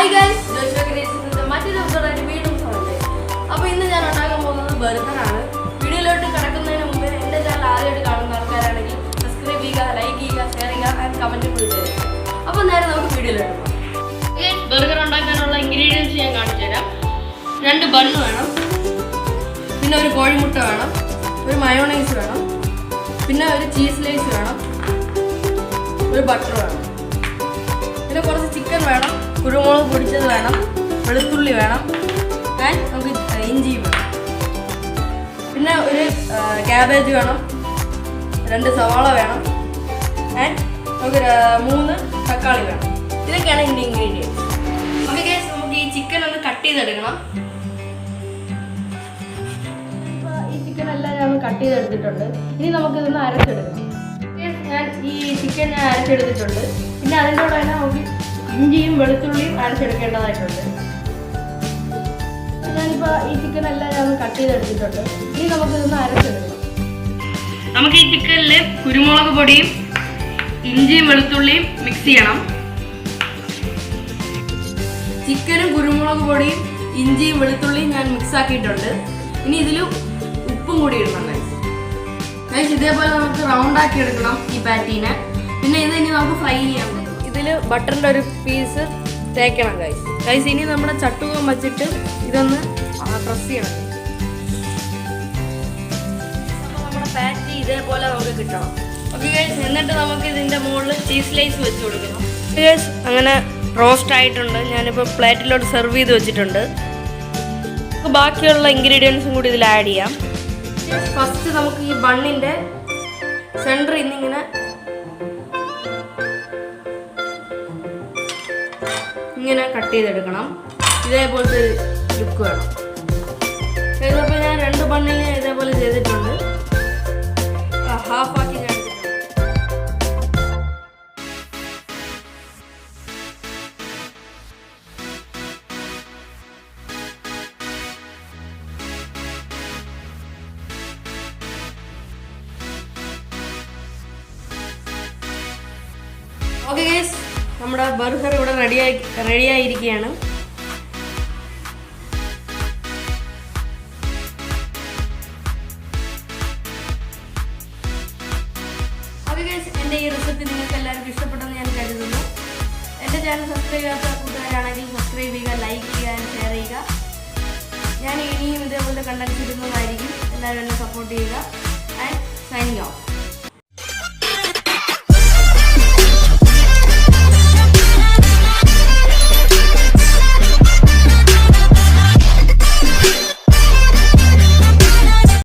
Hi guys, Joshua ക്രിയേഷൻസിന്റെ മറ്റൊരു എപ്പിസോഡായിട്ട് വീണ്ടും സ്വാഗതം. അപ്പോൾ ഇന്ന് ഞാൻ ഉണ്ടാക്കാൻ പോകുന്നത് ബർഗറാണ്. വീഡിയോയിലോട്ട് കിടക്കുന്നതിന് മുമ്പ് എൻ്റെ ചാനൽ ആദ്യമായിട്ട് കാണുന്ന ആൾക്കാരാണെങ്കിൽ സബ്സ്ക്രൈബ് ചെയ്യുക, ലൈക്ക് ചെയ്യുക, ഷെയർ ചെയ്യുക ആൻഡ് കമൻറ്റ് കൊടുക്കുക. അപ്പോൾ നേരെ നമുക്ക് വീഡിയോയിലോട്ട് പോകാം. ബർഗർ ഉണ്ടാക്കാനുള്ള ഇൻഗ്രീഡിയൻസ് ഞാൻ കാണിച്ചു തരാം. 2 ബണ്ണ് വേണം, പിന്നെ ഒരു കോഴിമുട്ട വേണം, ഒരു മയോണൈസ് വേണം, പിന്നെ ഒരു ചീസ് ലേസ് വേണം, ഒരു ബട്ടർ വേണം, പിന്നെ കുറച്ച് ചിക്കൻ വേണം, കുരുമുളക് പൊടിച്ചത് വേണം, വെളുത്തുള്ളി വേണം, ആൻഡ് നമുക്ക് ഇഞ്ചിയും വേണം, പിന്നെ ഒരു ക്യാബേജ് വേണം, 2 സവാള വേണം, ആൻഡ് നമുക്ക് 3 തക്കാളി വേണം. ഇതൊക്കെയാണ് ഇതിൻ്റെ ഇൻഗ്രീഡിയൻസ്. ഓക്കെ ഗൈസ്, നമുക്ക് ഈ ചിക്കൻ ഒന്ന് കട്ട് ചെയ്തെടുക്കണം. ഈ ചിക്കൻ എല്ലാം ഞാൻ കട്ട് ചെയ്തെടുത്തിട്ടുണ്ട്. ഇനി നമുക്കിതൊന്ന് അരച്ചെടുക്കണം. ഞാൻ ഈ ചിക്കൻ അരച്ചെടുത്തിട്ടുണ്ട്. പിന്നെ അതിൻ്റെ കൂടെ തന്നെ നമുക്ക് ഇഞ്ചിയും വെളുത്തുള്ളിയും അരച്ചെടുക്കേണ്ടതായിട്ടുണ്ട്. ഞാനിപ്പോൾ ഈ ചിക്കൻ എല്ലാം ഞാൻ കട്ട് ചെയ്തെടുത്തിട്ടുണ്ട്. ഇനി നമുക്കിതൊന്ന് അരച്ചെടുക്കണം. നമുക്ക് ഈ ചിക്കനിൽ കുരുമുളക് പൊടിയും ഇഞ്ചിയും വെളുത്തുള്ളിയും മിക്സ് ചെയ്യണം. ചിക്കനും കുരുമുളക് പൊടിയും ഇഞ്ചിയും വെളുത്തുള്ളിയും ഞാൻ മിക്സ് ആക്കിയിട്ടുണ്ട്. ഇനി ഇതിൽ ഉപ്പും കൂടി ഇടണം ഗൈസ്. ഇതേപോലെ നമുക്ക് റൗണ്ട് ആക്കി എടുക്കണം ഈ പാറ്റീനെ. പിന്നെ ഇത് ഇനി നമുക്ക് ഫ്രൈ ചെയ്യാൻ പറ്റും. ഇതിൽ ബട്ടറിൻ്റെ ഒരു പീസ് തേക്കണം ഗൈസ്. ഇനി നമ്മുടെ ചട്ടുകം വെച്ചിട്ട് ഇതൊന്ന് പ്രസ് ചെയ്യണം. അപ്പോൾ നമ്മുടെ പാറ്റി ഇതേപോലെ നമുക്ക് കിട്ടണം. ഓക്കെ ഗൈസ്, എന്നിട്ട് നമുക്ക് ഇതിൻ്റെ മുകളിൽ ചീസ് ലേസ് വെച്ച് കൊടുക്കണം. ഗൈസ്, അങ്ങനെ റോസ്റ്റ് ആയിട്ടുണ്ട്. ഞാനിപ്പോൾ പ്ലേറ്റിലോട്ട് സെർവ് ചെയ്ത് വെച്ചിട്ടുണ്ട്. നമുക്ക് ബാക്കിയുള്ള ഇൻഗ്രീഡിയൻസും കൂടി ഇതിൽ ആഡ് ചെയ്യാം. ഫസ്റ്റ് നമുക്ക് ഈ ബണ്ണിൻ്റെ സെൻറ്ററിൽ നിന്നിങ്ങനെ കട്ട് ചെയ്തെടുക്കണം. ഇതേപോലത്തെ ലുക്ക് വേണം. ഇതിപ്പോൾ ഞാൻ 2 ബണ്ണിന് ഇതേപോലെ ചെയ്തിട്ടുണ്ട്. ഹാഫ് ആക്കി ഞാൻ എടുത്തിട്ടുണ്ട്. ഓക്കെ ഗൈസ്, നമ്മുടെ ബർഗർ ഇവിടെ റെഡിയായിരിക്കുകയാണ്. ഓക്കെ ഗൈസ്, എൻ്റെ ഈ റെസിപ്പി നിങ്ങൾക്ക് എല്ലാവർക്കും ഇഷ്ടപ്പെട്ടെന്ന് ഞാൻ കരുതുന്നു. എൻ്റെ ചാനൽ സബ്സ്ക്രൈബ് ചെയ്യാത്ത കൂട്ടുകാരാണെങ്കിൽ സബ്സ്ക്രൈബ് ചെയ്യുക, ലൈക്ക് ചെയ്യുക, ഷെയർ ചെയ്യുക. ഞാൻ ഇനിയും ഇതേപോലെ കണ്ടന്റ് ഇടുന്നതായിരിക്കും. എല്ലാവരും എന്നെ സപ്പോർട്ട് ചെയ്യുക. And signing off.